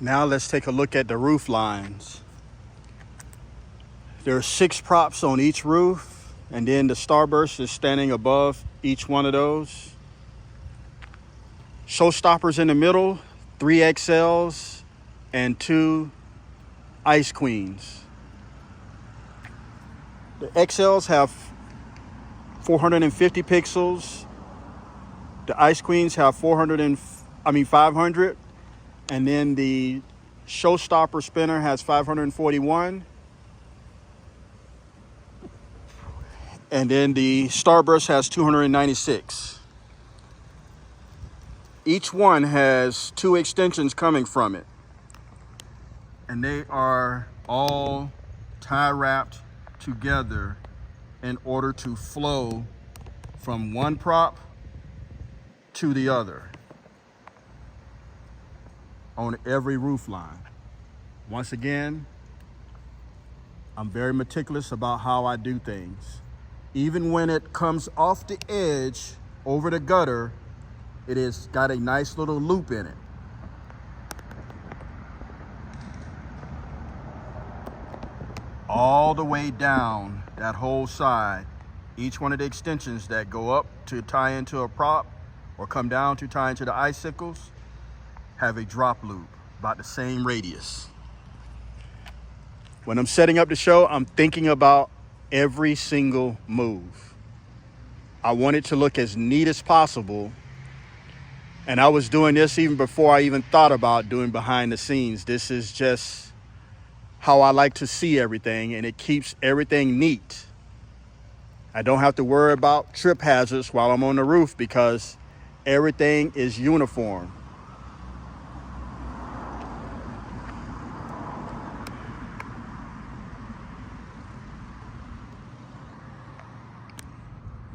Now let's take a look at the roof lines. There are 6 props on each roof, and then the Starburst is standing above each one of those. Showstoppers in the middle, 3 XLs and 2 Ice Queens. The XLs have 450 pixels. The Ice Queens have 500, and then the Showstopper spinner has 541. And then the Starburst has 296. Each one has 2 extensions coming from it. And they are all tie wrapped together in order to flow from one prop to the other on every roof line. Once again, I'm very meticulous about how I do things. Even when it comes off the edge over the gutter, it has got a nice little loop in it. All the way down that whole side, each one of the extensions that go up to tie into a prop or come down to tie into the icicles have a drop loop about the same radius. When I'm setting up the show, I'm thinking about every single move. I want it to look as neat as possible. And I was doing this even before I even thought about doing behind the scenes. This is just how I like to see everything, and it keeps everything neat. I don't have to worry about trip hazards while I'm on the roof because everything is uniform.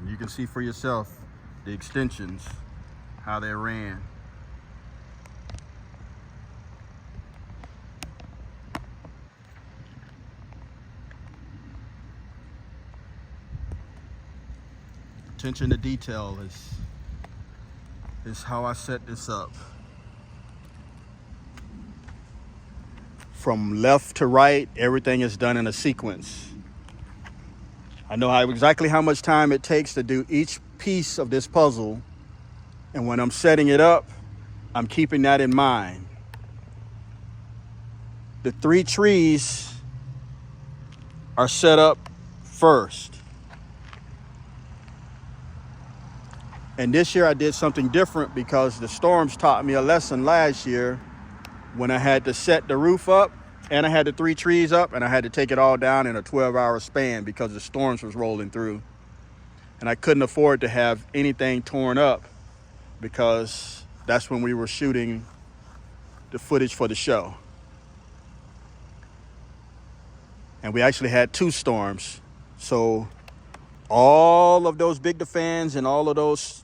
You can see for yourself the extensions, how they ran. Attention to detail is how I set this up. From left to right, everything is done in a sequence. I know exactly how much time it takes to do each piece of this puzzle. And when I'm setting it up, I'm keeping that in mind. The 3 trees are set up first. And this year I did something different because the storms taught me a lesson last year when I had to set the roof up and I had the 3 trees up and I had to take it all down in a 12-hour span because the storms was rolling through. And I couldn't afford to have anything torn up because that's when we were shooting the footage for the show. And we actually had 2 storms. So all of those Big fans and all of those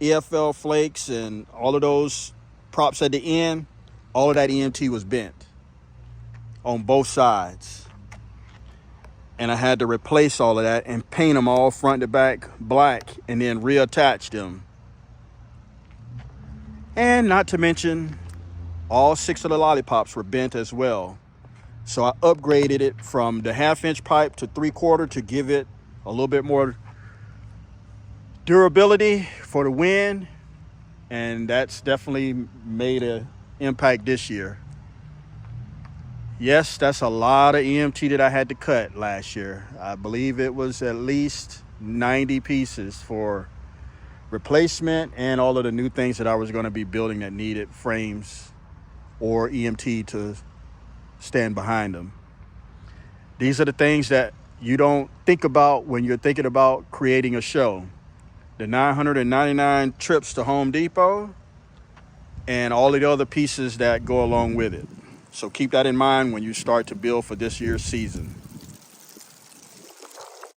EFL flakes and all of those props at the end, all of that EMT was bent on both sides. And I had to replace all of that and paint them all front to back black and then reattach them. And not to mention, all 6 of the lollipops were bent as well. So I upgraded it from the 1/2-inch pipe to 3/4 to give it a little bit more durability for the wind. And that's definitely made an impact this year. Yes, that's a lot of EMT that I had to cut last year. I believe it was at least 90 pieces for replacement and all of the new things that I was going to be building that needed frames or EMT to stand behind them. These are the things that you don't think about when you're thinking about creating a show. The 999 trips to Home Depot and all of the other pieces that go along with it. So keep that in mind when you start to build for this year's season.